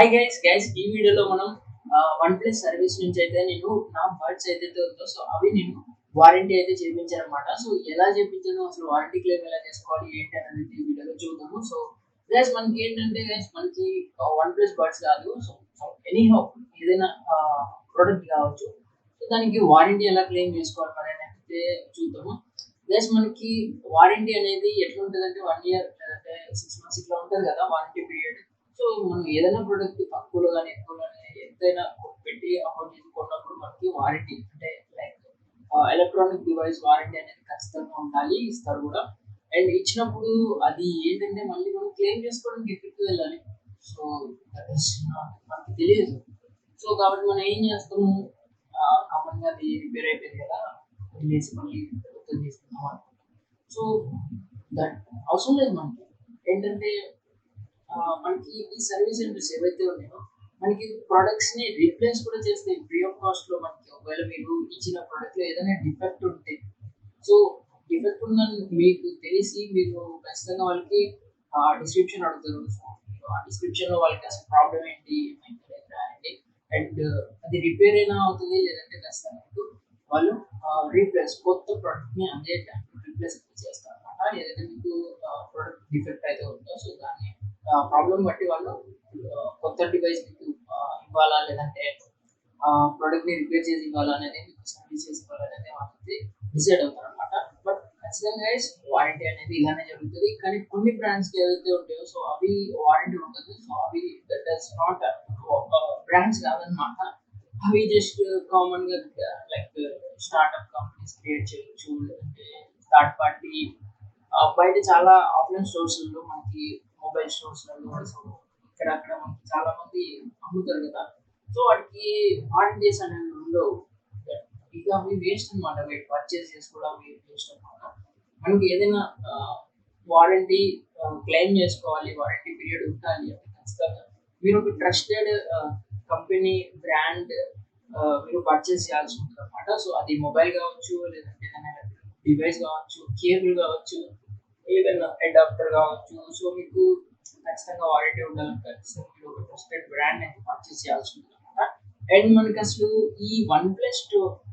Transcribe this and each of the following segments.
Hi guys ఈ వీడియోలో మనం వన్ ప్లస్ సర్వీస్ నుంచి అయితే నేను నా బడ్స్ ఏదైతే ఉందో సో అవి నేను వారంటీ అయితే చేయించాను అనమాట. సో ఎలా చేయించాను, అసలు వారంటీ క్లెయిమ్ ఎలా చేసుకోవాలి ఏంటి అనేది ఈ వీడియోలో చూద్దాము. సో గైస్ మనకి ఏంటంటే మనకి వన్ ప్లస్ బడ్స్ కాదు, సో ఎనీ హౌ ఏదైనా ప్రోడక్ట్ కావచ్చు, సో దానికి వారంటీ ఎలా క్లెయిమ్ చేసుకోవాలి మరి అయితే చూద్దాము. గైస్ మనకి వారంటీ అనేది ఎట్లా ఉంటుంది అంటే 1 year లేదంటే 6 months ఇట్లా ఉంటుంది కదా వారంటీ పీరియడ్. సో మనం ఏదైనా ప్రోడక్ట్ తక్కువలో కానీ ఎక్కువలో కానీ ఎంతైనా పెట్టి అమౌంట్ చేసి కొన్నప్పుడు మనకి వారంటీ అంటే లైక్ ఎలక్ట్రానిక్ డివైస్ వారంటీ అనేది ఖచ్చితంగా ఉండాలి, ఇస్తారు కూడా. అండ్ ఇచ్చినప్పుడు అది ఏంటంటే మళ్ళీ మనం క్లెయిమ్ చేసుకోవడానికి ఎక్కడికి వెళ్ళాలి, సో దట్ ఈస్ మనకి తెలియదు. సో కాబట్టి మనం ఏం చేస్తాము, కామన్గా అది రిపేర్ అయిపోయింది కదా వదిలేసి మళ్ళీ కొత్తది తీసుకుందాం అనుకుంటాం. సో దట్ అవసరం లేదు మనకి. ఏంటంటే మనకి ఈ సర్వీస్ సెంటర్స్ ఏవైతే ఉన్నాయో మనకి ప్రొడక్ట్స్ ని రీప్లేస్ కూడా చేస్తాయి ఫ్రీ ఆఫ్ కాస్ట్ లో. మనకి ఒకవేళ మీరు ఇచ్చిన ప్రొడక్ట్ లో ఏదైనా డిఫెక్ట్ ఉంటే, సో డిఫెక్ట్ ఉందని మీకు తెలిసి మీరు ఖచ్చితంగా వాళ్ళకి డిస్క్రిప్షన్ అడుగుతారు. సో ఆ డిస్క్రిప్షన్ లో వాళ్ళకి అసలు ప్రాబ్లం ఏంటి రాయండి. అండ్ అది రిపేర్ అయినా అవుతుంది, లేదంటే ఖచ్చితంగా మీకు వాళ్ళు రీప్లేస్ కొత్త ప్రొడక్ట్ ని అదే టైంలో రీప్లేస్ చేస్తారు అనమాట. ఏదైతే మీకు ప్రొడక్ట్ డిఫెక్ట్ అయితే ఉందో సో దాన్ని ప్రాబ్లం బట్టి వాళ్ళు కొత్త డివైస్ మీకు ఇవ్వాలా, లేదంటే ప్రోడక్ట్ ని రిపేర్ చేసి ఇవ్వాలా అనేది, మీకు సర్వీస్ చేసి ఇవ్వాలనేది వాళ్ళకి డిసైడ్ అవుతారు అనమాట. బట్ ఖచ్చితంగా వారంటీ అనేది ఇలానే జరుగుతుంది. కానీ కొన్ని బ్రాండ్స్ ఏవైతే ఉంటాయో సో అవి వారంటీ ఉంటుంది. సో అవి దట్ డస్ నాట్ బ్రాండ్స్ కాదనమాట. అవి జస్ట్ కామన్ గా లైక్ స్టార్ట్అప్ కంపెనీస్ క్రియేట్ చేయొచ్చు, లేదంటే థర్డ్ పార్టీ బయట చాలా ఆఫ్లైన్ స్టోర్స్లలో మనకి మొబైల్ స్టోర్స్లలో సో ఇక్కడ అక్కడ మనకి చాలా మంది అమ్ముతారు కదా. సో వాటికి వారంటీస్ అనేవి ఉండవు. ఇక అవి వేస్ట్ అనమాట, వీటి పర్చేస్ చేసుకోవడం వేస్ట్ అనమాట. మనకి ఏదైనా వారంటీ క్లెయిమ్ చేసుకోవాలి, వారంటీ పీరియడ్ ఉండాలి అంటే ఖచ్చితంగా మీరు ఒక ట్రస్టెడ్ కంపెనీ బ్రాండ్ మీరు పర్చేస్ చేయాల్సి ఉంటుంది అనమాట. సో అది మొబైల్ కావచ్చు, లేదంటే ఏదైనా డివైస్ కావచ్చు, కేబుల్ కావచ్చు, ఏదైనా అడాప్టర్ కావచ్చు. సో మీకు ఖచ్చితంగా వారంటీ ఉండాలని ఖచ్చితంగా మీరు ఒక ట్రస్టెడ్ బ్రాండ్ అనేది పర్చేస్ చేయాల్సి ఉంటుంది అనమాట. అండ్ మనకి అసలు ఈ one plus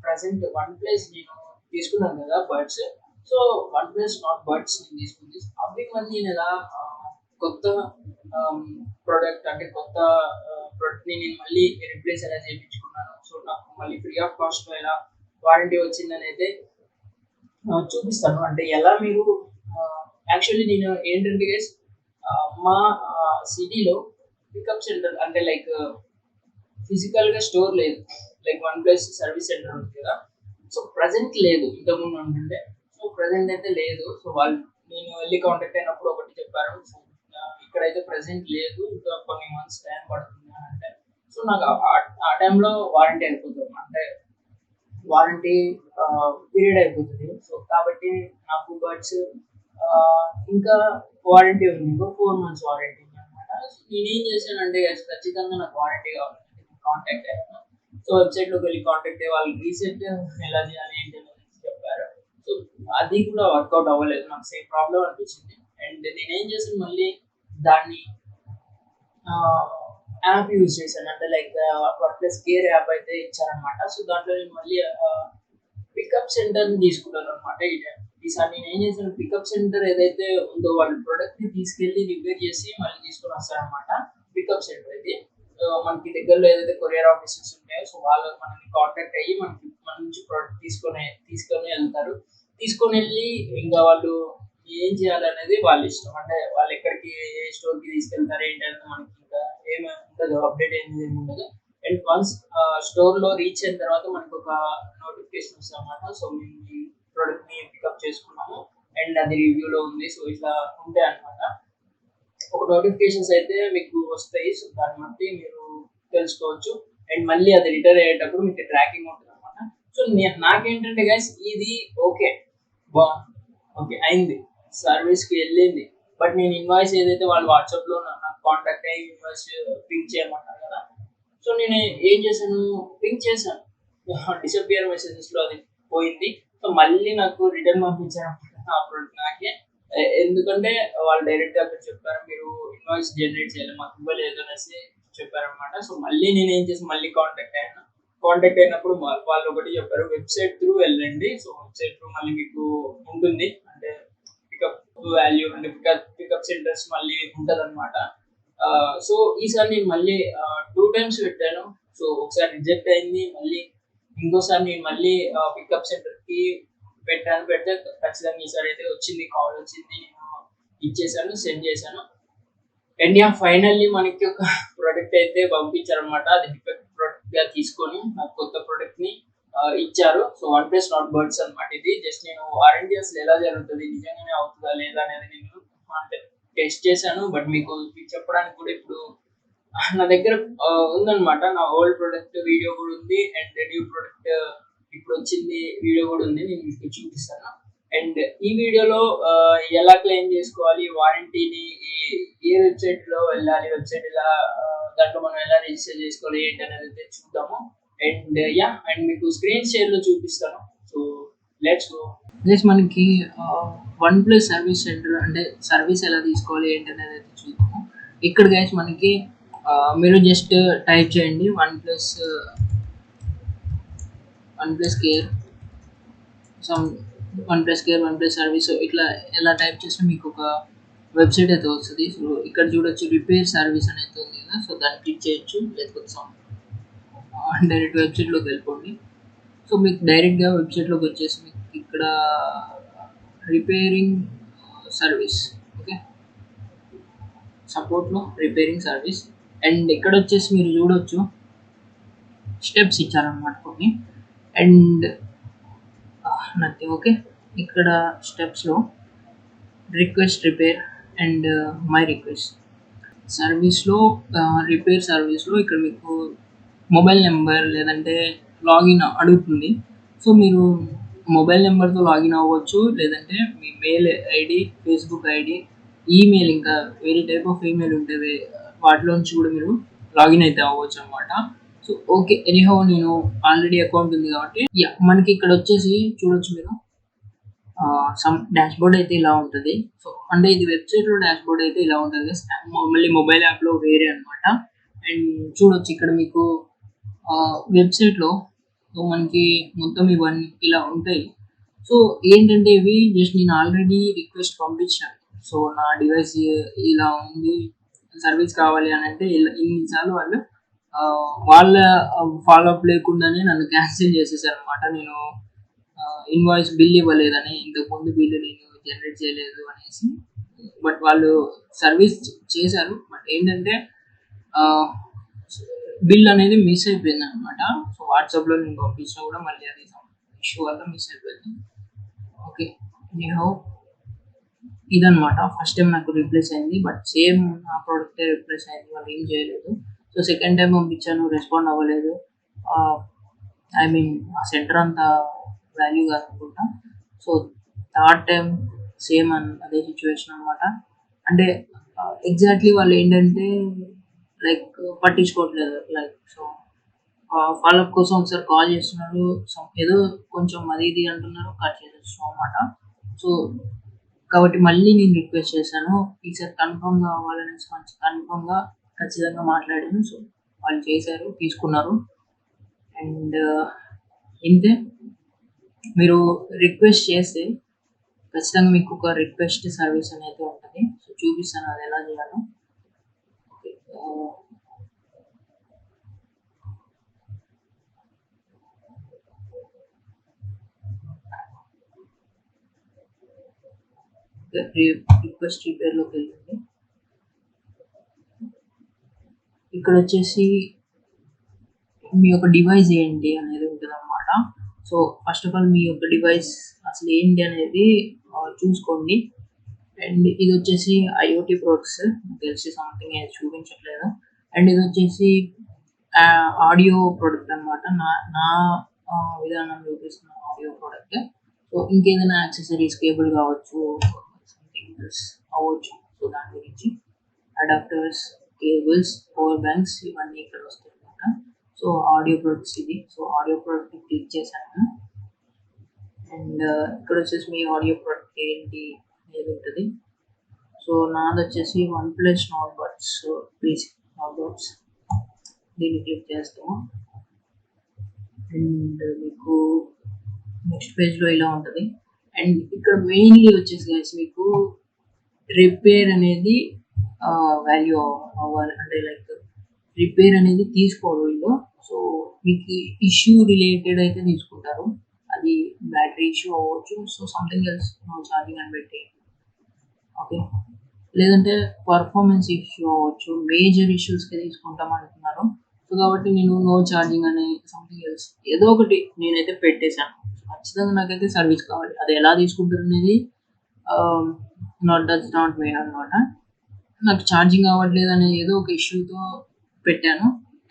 present one plus నేను తీసుకున్నాను కదా buds. So one plus not buds నేను తీసుకుంది, అవి మళ్ళీ నేను ఎలా కొత్త ప్రోడక్ట్ అంటే కొత్త ప్రోడక్ట్ ని నేను మళ్ళీ రిప్లేస్ ఎలా చేయించుకున్నాను, సో నాకు మళ్ళీ ఫ్రీ ఆఫ్ కాస్ట్ లో ఎలా వారంటీ వచ్చిందని అయితే చూపిస్తాను. అంటే ఎలా మీరు యాక్చువల్లీ నేను ఏంటంటే గైస్ మా సిటీలో పికప్ సెంటర్ అంటే లైక్ ఫిజికల్ గా స్టోర్ లేదు, like one plus service centre ఉంది కదా. సో ప్రజెంట్ లేదు, ఇంతకుముందు ఉంటుండే. సో ప్రజెంట్ అయితే లేదు. సో వాళ్ళు నేను వెళ్ళి కాంటాక్ట్ అయినప్పుడు ఒకటి చెప్పారు, ఇక్కడైతే ప్రజెంట్ లేదు, ఇంకా కొన్ని మంత్స్ టైం పడుతుంది అని అంటే. సో నాకు ఆ టైంలో వారంటీ అయిపోతుంది, అంటే వారంటీ పీరియడ్ అయిపోతుంది. సో కాబట్టి నాకు బడ్స్ ఇంకా వారంటీ ఉంది, ఇంకో 4 months వారంటీ ఉంది అనమాట. సో నేనేం చేశానంటే ఖచ్చితంగా నాకు వారంటీ కావాలంటే కాంటాక్ట్ అయ్యాను. సో వెబ్సైట్ లోకి వెళ్ళి కాంటాక్ట్ అయ్యి వాళ్ళు రీసెట్ ఎలా చేయాలి ఏంటి అనేది చెప్పారు. సో అది కూడా వర్కౌట్ అవ్వలేదు, నాకు సేమ్ ప్రాబ్లం అనిపించింది. అండ్ నేనేం చేశాను, మళ్ళీ దాన్ని యాప్ యూజ్ చేశాను, అంటే like one plus care app అయితే ఇచ్చారనమాట. సో దాంట్లో నేను మళ్ళీ పికప్ సెంటర్ తీసుకున్నాను అనమాట. ఈసారి నేను ఏం చేశాను, పికప్ సెంటర్ ఏదైతే ఉందో వాళ్ళ ప్రొడక్ట్ ని తీసుకెళ్లి రిపేర్ చేసి మళ్ళీ తీసుకొని వస్తారనమాట. పికప్ సెంటర్ ఇది మనకి దగ్గరలో ఏదైతే కొరియర్ ఆఫీసెస్ ఉంటాయో సో వాళ్ళు మనకి కాంటాక్ట్ అయ్యి మనకి మన నుంచి ప్రోడక్ట్ తీసుకొని వెళ్తారు. తీసుకొని వెళ్ళి ఇంకా వాళ్ళు ఏం చేయాలనేది వాళ్ళ ఇష్టం, అంటే వాళ్ళు ఎక్కడికి ఏ స్టోర్ కి తీసుకెళ్తారు ఏంటంటే మనకి ఇంకా ఏమి ఉండదు, అప్డేట్ ఏమి ఉండదు. అండ్ వన్స్ స్టోర్ లో రీచ్ అయిన తర్వాత మనకు ఒక నోటిఫికేషన్ వస్తుంది అనమాట. సో మేము ఈ ప్రోడక్ట్ ని పికప్ చేసుకున్నాము అండ్ అది రివ్యూలో ఉంది, సో ఇట్లా ఉంటాయి అనమాట. ఒక నోటిఫికేషన్స్ అయితే మీకు వస్తాయి, సో దాన్ని బట్టి మీరు తెలుసుకోవచ్చు. అండ్ మళ్ళీ అది రిటర్న్ అయ్యేటప్పుడు మీకు ట్రాకింగ్ ఉంటుంది అనమాట. సో నాకేంటంటే గైస్ ఇది ఓకే ఓకే అయింది, సర్వీస్ కి వెళ్ళింది. బట్ నేను ఇన్వాయిస్ ఏదైతే వాళ్ళు వాట్సాప్ లో నాకు కాంటాక్ట్ అయ్యి ఇన్వాయిస్ పింక్ చేయమంటారు కదా. సో నేను ఏం చేశాను, పింక్ చేశాను, డిసపియర్ మెసేజెస్ లో అది పోయింది. సో మళ్ళీ నాకు రిటర్న్ పంపించారు ఆ ప్రోడక్ట్ నాకే. ఎందుకంటే వాళ్ళు డైరెక్ట్ గా అక్కడ చెప్పారు మీరు ఇన్వాయిస్ జనరేట్ చేయాలి, మాకు ఇవ్వలేదు అనేసి చెప్పారనమాట. సో మళ్ళీ నేను ఏం చేసి మళ్ళీ కాంటాక్ట్ అయినప్పుడు వాళ్ళు ఒకటి చెప్పారు, వెబ్సైట్ త్రూ వెళ్ళండి. సో వెబ్సైట్ త్రూ మళ్ళీ మీకు ఉంటుంది, అంటే పికప్ వాల్యూ అంటే పికప్ సెంటర్స్ మళ్ళీ ఉంటుంది అనమాట. సో ఈసారి నేను మళ్ళీ 2 times పెట్టాను. సో ఒకసారి రిజెక్ట్ అయింది, మళ్ళీ ఇంకోసారి నేను మళ్ళీ పికప్ సెంటర్ కి పెడితే ఖచ్చితంగా ఈసారి అయితే వచ్చింది, కాల్ వచ్చింది, నేను ఇచ్చేసాను, సెండ్ చేశాను. అండ్ ఫైనల్లీ మనకి ఒక ప్రోడక్ట్ అయితే పంపించారనమాట. అది డిఫెక్ట్ ప్రోడక్ట్ గా తీసుకొని నాకు కొత్త ప్రోడక్ట్ ని ఇచ్చారు. So one plus not birds అనమాట. ఇది జస్ట్ నేను వారంటీ అసలు ఎలా జరుగుతుంది, నిజంగానే అవుతుందా లేదా అనేది నేను అంటే టెస్ట్ చేశాను. బట్ మీకు చెప్పడానికి కూడా ఇప్పుడు నా దగ్గర ఉందన్నమాట. నా ఓల్డ్ ప్రోడక్ట్ వీడియో కూడా ఉంది, అండ్ న్యూ ప్రోడక్ట్ ఇప్పుడు వచ్చింది వీడియో కూడా ఉంది, నేను మీకు చూపిస్తాను. అండ్ ఈ వీడియోలో ఎలా క్లెయిమ్ చేసుకోవాలి వారంటీని, ఏ వెబ్సైట్ లో వెళ్ళాలి, వెబ్సైట్ ఎలా దాంట్లో మనం ఎలా రిజిస్టర్ చేసుకోవాలి ఏంటి అనేది అయితే చూద్దాము. అండ్ అండ్ మీకు స్క్రీన్ షేర్ లో చూపిస్తాను. So let's go. జస్ట్ మనకి వన్ ప్లస్ సర్వీస్ సెంటర్ అంటే సర్వీస్ ఎలా తీసుకోవాలి ఏంటి అనేది అయితే చూద్దాము. ఇక్కడ గైస్ మనకి మీరు జస్ట్ టైప్ చేయండి one plus care one plus service, ఇట్లా ఎలా టైప్ చేస్తే మీకు ఒక వెబ్సైట్ అయితే వస్తుంది. సో ఇక్కడ చూడొచ్చు రిపేర్ సర్వీస్ అనేది ఉంది కదా, సో దాన్ని క్లిక్ చేయొచ్చు, లేకపోతే డైరెక్ట్ వెబ్సైట్లోకి వెళ్ళిపోండి. సో మీకు డైరెక్ట్గా వెబ్సైట్లోకి వచ్చేసి మీకు ఇక్కడ రిపేరింగ్ సర్వీస్, ఓకే, సపోర్ట్లో రిపేరింగ్ సర్వీస్. అండ్ ఇక్కడ వచ్చేసి మీరు చూడొచ్చు స్టెప్స్ ఇచ్చారనమాట కొన్ని, అండ్ నథింగ్. ఓకే, ఇక్కడ స్టెప్స్లో request repair and my request సర్వీస్లో రిపేర్ సర్వీస్లో ఇక్కడ మీకు మొబైల్ నెంబర్ లేదంటే లాగిన్ అడుగుతుంది. సో మీరు మొబైల్ నెంబర్తో లాగిన్ అవ్వచ్చు, లేదంటే మీ mail ID, Facebook ID, email, ఇంకా వేరే టైప్ ఆఫ్ ఈమెయిల్ ఉంటుంది, వాటిలోంచి కూడా మీరు లాగిన్ అయితే అవ్వచ్చు అనమాట. సో ఓకే, ఎనీహౌ నేను ఆల్రెడీ అకౌంట్ ఉంది కాబట్టి మనకి ఇక్కడ వచ్చేసి చూడొచ్చు మీరు సమ్ డాష్ బోర్డ్ అయితే ఇలా ఉంటుంది. సో అంటే ఇది వెబ్సైట్లో డాష్ బోర్డ్ అయితే ఇలా ఉంటుంది, మళ్ళీ మొబైల్ యాప్లో వేరే అనమాట. అండ్ చూడొచ్చు ఇక్కడ మీకు వెబ్సైట్లో మనకి మొత్తం ఇవన్నీ ఇలా ఉంటాయి. సో ఏంటంటే ఇవి జస్ట్ నేను ఆల్రెడీ రిక్వెస్ట్ పంపించాను. సో నా డివైస్ ఇలా ఉంది, సర్వీస్ కావాలి అని అంటే ఇన్నిసార్లు వాళ్ళు వాళ్ళ ఫాలోఅప్ లేకుండానే నన్ను క్యాన్సిల్ చేసేసారు అనమాట. నేను ఇన్వాయిస్ బిల్ ఇవ్వలేదని, ఇంతకుముందు బిల్లు నేను జనరేట్ చేయలేదు అనేసి. బట్ వాళ్ళు సర్వీస్ చేశారు, బట్ ఏంటంటే బిల్ అనేది మిస్ అయిపోయింది అనమాట. సో వాట్సాప్లో నేను పంపించినా కూడా మళ్ళీ అది ఇష్యూ వల్ల మిస్ అయిపోయింది. ఓకే, ఎనీహౌ ఇదనమాట. ఫస్ట్ టైం నాకు రీప్లేస్ అయింది, బట్ సేమ్ నా ప్రోడక్టే రీప్లేస్ అయింది, వాళ్ళు ఏం చేయలేదు. సో సెకండ్ టైం పంపించాను, రెస్పాండ్ అవ్వలేదు. ఐ మీన్ ఆ సెంటర్ అంతా వాల్యూ కాదనుకుంటా. సో థర్డ్ టైం సేమ్ అదే సిచ్యువేషన్ అనమాట. అంటే ఎగ్జాక్ట్లీ వాళ్ళు ఏంటంటే లైక్ పట్టించుకోవట్లేదు, లైక్ సో ఫాలోఅప్ కోసం ఒకసారి కాల్ చేస్తున్నారు, సో ఏదో కొంచెం అది ఇది అంటున్నారు, కట్ చేసేస్తాం అనమాట. సో కాబట్టి మళ్ళీ నేను రిక్వెస్ట్ చేశాను, ఈసారి కన్ఫర్మ్గా అవ్వాలనేసి మంచి కన్ఫర్మ్గా ఖచ్చితంగా మాట్లాడాను. సో వాళ్ళు చేశారు, తీసుకున్నారు. అండ్ ఇంతే, మీరు రిక్వెస్ట్ చేస్తే ఖచ్చితంగా మీకు ఒక రిక్వెస్ట్ సర్వీస్ అనేది ఉంటుంది. సో చూపిస్తాను అది ఎలా చేయాలో. రిక్వెస్ట్ రిపేర్లోకి వెళ్ళండి. ఇక్కడ వచ్చేసి మీ యొక్క డివైస్ ఏంటి అనేది ఉంటుంది అనమాట. సో ఫస్ట్ ఆఫ్ ఆల్ మీ యొక్క డివైస్ అసలు ఏంటి అనేది చూసుకోండి. అండ్ ఇది వచ్చేసి ఐఓటీ ప్రొడక్ట్స్, తెలిసి సంథింగ్ ఏది చూపించట్లేదు. అండ్ ఇది వచ్చేసి ఆడియో ప్రోడక్ట్ అనమాట. నా విధానం చూపిస్తున్న ఆడియో ప్రోడక్ట్. సో ఇంకేదైనా యాక్సెసరీస్, కేబుల్ కావచ్చు, సంథింగ్ అవ్వచ్చు. సో దాని గురించి అడాప్టర్స్, కేబుల్స్, పవర్ బ్యాంక్స్ ఇవన్నీ ఇక్కడ వస్తాయి అనమాట. సో ఆడియో ప్రొడక్ట్స్ ఇది. సో ఆడియో ప్రోడక్ట్ క్లిక్ చేశాను. అండ్ ఇక్కడ వచ్చేసి మీ ఆడియో ప్రోడక్ట్ ఏంటి అనేది ఉంటుంది. సో నాది వచ్చేసి one plus not birds. So please not birds దీన్ని క్లిక్ చేస్తాము అండ్ మీకు నెక్స్ట్ పేజ్లో ఇలా ఉంటుంది. అండ్ ఇక్కడ మెయిన్లీ వచ్చేసి guys మీకు రిపేర్ అనేది వాల్యూ అవ్వాలి, అంటే లైక్ రిపేర్ అనేది తీసుకోరు వీళ్ళు. సో మీకు ఇష్యూ రిలేటెడ్ అయితే తీసుకుంటారు, అది బ్యాటరీ ఇష్యూ అవ్వచ్చు, సో సంథింగ్ ఎల్స్ ఛార్జింగ్ అని పెట్టి, ఓకే. లేదంటే పర్ఫార్మెన్స్ ఇష్యూ అవ్వచ్చు, మేజర్ ఇష్యూస్కి తీసుకుంటాం అంటున్నారు. సో కాబట్టి నేను నో ఛార్జింగ్ అని సంథింగ్ ఎల్స్ ఏదో ఒకటి నేనైతే పెట్టేశాను. ఖచ్చితంగా నాకైతే సర్వీస్ కావాలి, అది ఎలా తీసుకుంటారు అనేది నాట్ వే అనమాట. నాకు ఛార్జింగ్ అవ్వట్లేదు అనేది ఏదో ఒక ఇష్యూతో పెట్టాను.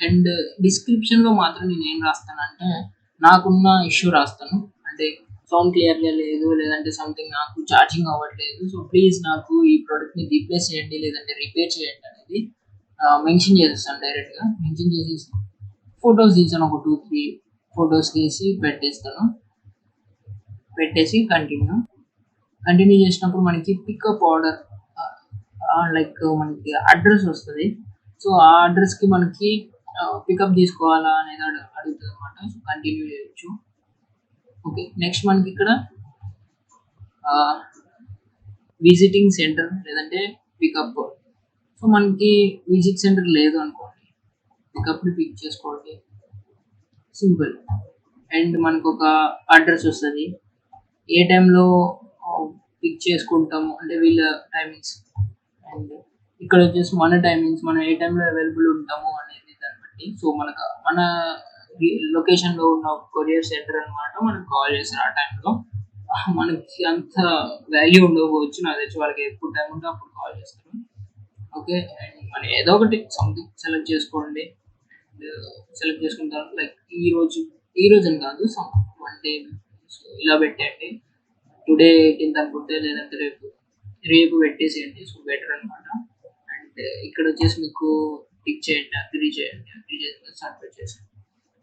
అండ్ డిస్క్రిప్షన్లో మాత్రం నేను ఏం రాస్తానంటే నాకున్న ఇష్యూ రాస్తాను, అంటే సౌండ్ క్లియర్గా లేదు, లేదంటే సంథింగ్ నాకు ఛార్జింగ్ అవ్వట్లేదు, సో ప్లీజ్ నాకు ఈ ప్రోడక్ట్ని రీప్లేస్ చేయండి లేదంటే రిపేర్ చేయండి అనేది మెన్షన్ చేసేస్తాను. డైరెక్ట్గా మెన్షన్ చేసేసి ఫొటోస్ తీసాను, ఒక 2-3 ఫొటోస్ తీసి పెట్టేసి కంటిన్యూ చేసినప్పుడు మనకి పికప్ ఆర్డర్ లైక్ మనకి అడ్రస్ వస్తుంది. సో ఆ అడ్రస్కి మనకి పికప్ తీసుకోవాలా అనేది అడుగుతుంది అనమాట. సో కంటిన్యూ చేయొచ్చు. ఓకే, నెక్స్ట్ మనకి ఇక్కడ విజిటింగ్ సెంటర్ లేదంటే పికప్. సో మనకి విజిట్ సెంటర్ లేదు అనుకోండి, పికప్ని పిక్ చేసుకోండి, సింపుల్. అండ్ మనకు ఒక అడ్రస్ వస్తుంది, ఏ టైంలో పిక్ చేసుకుంటాము అంటే వీళ్ళ టైమింగ్స్, అండ్ ఇక్కడ వచ్చేసి మన టైమింగ్స్, మనం ఏ టైంలో అవైలబుల్ ఉంటాము అనేది దాన్ని బట్టి. సో మన లొకేషన్లో ఉన్న కొరియర్ సెంటర్ అనమాట మనకు కాల్ చేస్తారు. ఆ టైంలో మనకి అంత వాల్యూ ఉండకపోవచ్చు, నాకు తెలిసి వాళ్ళకి ఎప్పుడు టైం ఉంటే అప్పుడు కాల్ చేస్తారు. ఓకే, అండ్ మనం ఏదో ఒకటి సంథింగ్ సెలెక్ట్ చేసుకోండి. సెలెక్ట్ చేసుకుంటారు లైక్ ఈ రోజు అని కాదు, వన్ డే ఇలా పెట్టండి. టుడే 18th అనుకుంటే, లేదంటే రేపు పెట్టేసేయండి, సో బెటర్ అనమాట. అండ్ ఇక్కడ వచ్చేసి మీకు టిక్ చేయండి, అగ్రీ చేసి సబ్మిట్ చేసేయండి.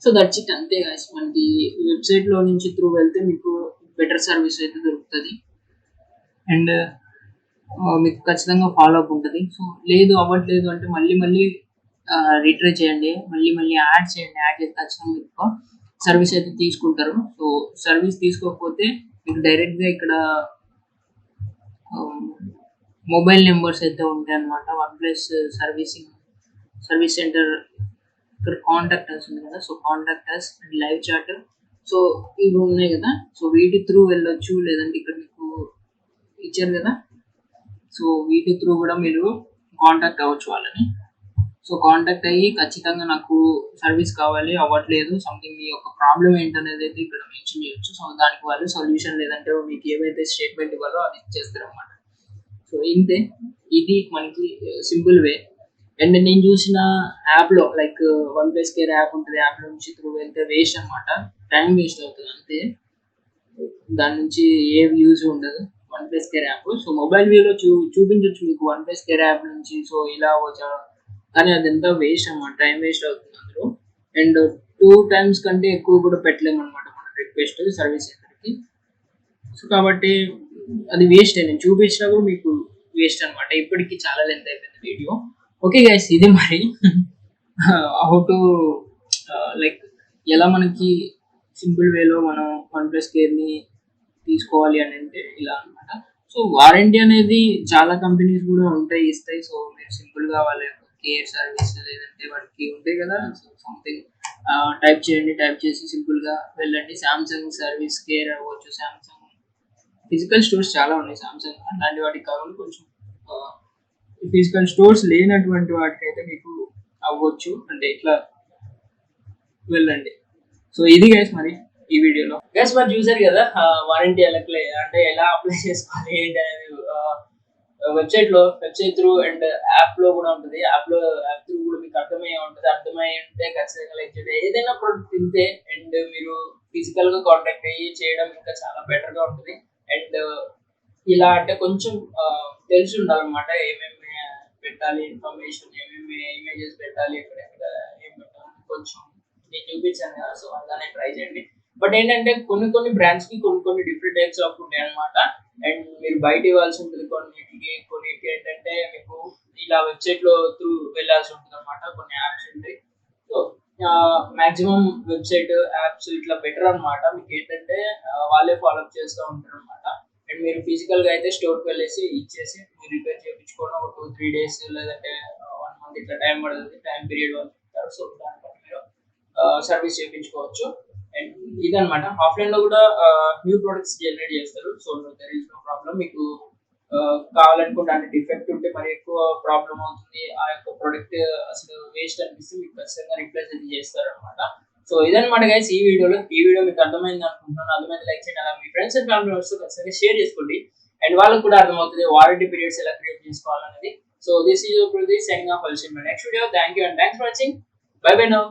సో దట్స్ ఇట్, అంతే గాయ్స్. మనకి వెబ్సైట్లో నుంచి త్రూ వెళ్తే మీకు బెటర్ సర్వీస్ అయితే దొరుకుతుంది అండ్ మీకు ఖచ్చితంగా ఫాలో అప్ ఉంటుంది. సో అవ్వట్లేదు అంటే మళ్ళీ రీట్రై చేయండి, మళ్ళీ యాడ్ చేయండి. యాడ్ చేస్తే ఖచ్చితంగా మీకు సర్వీస్ అయితే తీసుకుంటారు. సో సర్వీస్ తీసుకోకపోతే మీకు డైరెక్ట్గా ఇక్కడ మొబైల్ నెంబర్స్ అయితే ఉంటాయి అన్నమాట. OnePlus సర్వీస్ సెంటర్ ఇక్కడ కాంటాక్ట్ అస్ ఉంది కదా, so contact us and live chat, so ఇవి ఉన్నాయి కదా, సో వీటి త్రూ వెళ్ళొచ్చు. లేదంటే ఇక్కడ మీకు ఇచ్చారు కదా, సో వీటి త్రూ కూడా మీరు కాంటాక్ట్ అవ్వచ్చు వాళ్ళని. సో కాంటాక్ట్ అయ్యి ఖచ్చితంగా నాకు సర్వీస్ కావాలి, అవ్వట్లేదు, సంథింగ్ మీ యొక్క ప్రాబ్లం ఏంటనేది అయితే ఇక్కడ మెన్షన్ చేయొచ్చు. సో దానికి వాళ్ళు సొల్యూషన్ లేదంటే మీకు ఏవైతే స్టేట్మెంట్ ఇవ్వాలో అది ఇచ్చేస్తారు అన్నమాట. సో ఇంతే, ఇది మనకి సింపుల్ వే. అండ్ నేను చూసిన యాప్లో లైక్ OnePlus కేర్ యాప్ ఉంటుంది, యాప్ నుంచి త్రూ వెళ్తే వేస్ట్ అనమాట, టైం వేస్ట్ అవుతుంది అంతే, దాని నుంచి ఏ యూజ్ ఉండదు OnePlus care app. So mobile వ్యూలో చూపించవచ్చు మీకు OnePlus కేర్ యాప్ నుంచి, సో ఇలా వచ్చా, కానీ అదంతా వేస్ట్ అన్నమాట, టైం వేస్ట్ అవుతుంది అందులో. అండ్ 2 times కంటే ఎక్కువ కూడా పెట్టలేము అనమాట మన రిక్వెస్ట్ సర్వీస్ సెంటర్కి. సో కాబట్టి అది వేస్ట్, నేను చూపించినప్పుడు మీకు వేస్ట్ అనమాట. ఇప్పటికి చాలా లెంత్ అయిపోయింది వీడియో. ఓకే గైస్, ఇది మరి హౌ టు లైక్ ఎలా మనకి సింపుల్ వేలో మనం OnePlus కేర్ని తీసుకోవాలి అని అంటే ఇలా అనమాట. సో వారంటీ అనేది చాలా కంపెనీస్ కూడా ఇస్తాయి. సో మీరు సింపుల్గా వాళ్ళ కేర్ సర్వీస్ లేదంటే వాటికి ఉంటాయి కదా, సో సంథింగ్ టైప్ చేయండి, టైప్ చేసి సింపుల్గా వెళ్ళండి. సామ్సంగ్ సర్వీస్ కేర్ అవ్వచ్చు, సామ్సంగ్ ఫిజికల్ స్టోర్స్ చాలా ఉన్నాయి సామ్సంగ్, అలాంటి వాటికి కావాలి. కొంచెం ఫిజికల్ స్టోర్స్ లేనటువంటి వాటికైతే మీకు అవ్వచ్చు, అంటే ఇట్లా వెళ్ళండి. సో ఇది గైస్ మరి ఈ వీడియోలో. గైస్ మరి చూసారు కదా వారంటీ ఎలా అప్లై చేసుకోవాలి ఏంటి అనేది. వెబ్సైట్ త్రూ అండ్ యాప్ లో కూడా ఉంటుంది. యాప్ త్రూ కూడా మీకు అర్థమై ఉంటే ఖచ్చితంగా లైక్ చేయండి. ఏదైనా ప్రోడక్ట్ తింటే అండ్ మీరు ఫిజికల్ గా కాంటాక్ట్ అయ్యి చేయడం ఇంకా చాలా బెటర్ గా ఉంటుంది. అండ్ ఇలా అంటే కొంచెం తెలిసి ఉండాలన్నమాట, ఏమేమి పెట్టాలి, ఇన్ఫర్మేషన్ ఏమేమి ఇమేజెస్ పెట్టాలి, ఎక్కడెక్కడ ఏం పెట్టాలి, కొంచెం నేను చూపించాను కదా, సో అలానే ట్రై చేయండి. బట్ ఏంటంటే కొన్ని బ్రాండ్స్ కి కొన్ని డిఫరెంట్ టైప్స్ ఆఫ్ ఉంటాయి అనమాట. అండ్ మీరు బయట ఇవ్వాల్సి ఉంటుంది కొన్నిటికి ఏంటంటే మీకు ఇలా వెబ్సైట్ లో త్రూ వెళ్ళాల్సి ఉంటుంది అనమాట. కొన్ని యాప్స్ ఉంటాయి, సో మాక్సిమం వెబ్సైట్ యాప్స్ ఇట్లా బెటర్ అన్నమాట. మీకు ఏంటంటే వాళ్ళే ఫాలో అప్ చేస్తూ ఉంటారు అనమాట. అండ్ మీరు ఫిజికల్ గా అయితే స్టోర్కి వెళ్ళేసి ఇచ్చేసి మీరు రిపేర్ చేయించుకోవడం ఒక 2-3 డేస్ లేదంటే 1 మంత్ ఇట్లా టైం పడుతుంది, టైం పీరియడ్ వాళ్ళు చెప్తారు. సో దాన్ని బట్టి మీరు సర్వీస్ చేయించుకోవచ్చు. అండ్ ఇదనమాట. ఆఫ్లైన్ లో కూడా న్యూ ప్రొడక్ట్స్ జనరేట్ చేస్తారు. So there is no problem. మీకు కావాలనుకుంటే అంటే డిఫెక్ట్ ఉంటే మరి ఎక్కువ ప్రాబ్లం అవుతుంది, ఆ యొక్క ప్రొడక్ట్ అసలు వేస్ట్ అనిపిస్తే మీకు ఖచ్చితంగా రిప్లేస్ అయితే చేస్తారు అనమాట. సో ఇదన్నమాట గైస్ ఈ వీడియో మీకు అర్థమైంది అనుకుంటున్నాను. అర్థమైతే లైక్ చేయండి, అలా మీ ఫ్రెండ్స్ అండ్ ఫ్యామిలీ మెంబర్స్ ఖచ్చితంగా షేర్ చేసుకోండి. అండ్ వాళ్ళకి కూడా అర్థమవుతుంది వారంటీ పీరియడ్స్ ఎలా క్రియేట్ చేసుకోవాలనేది. So this is signing off. Next video. Thank you and thanks for watching. By by now.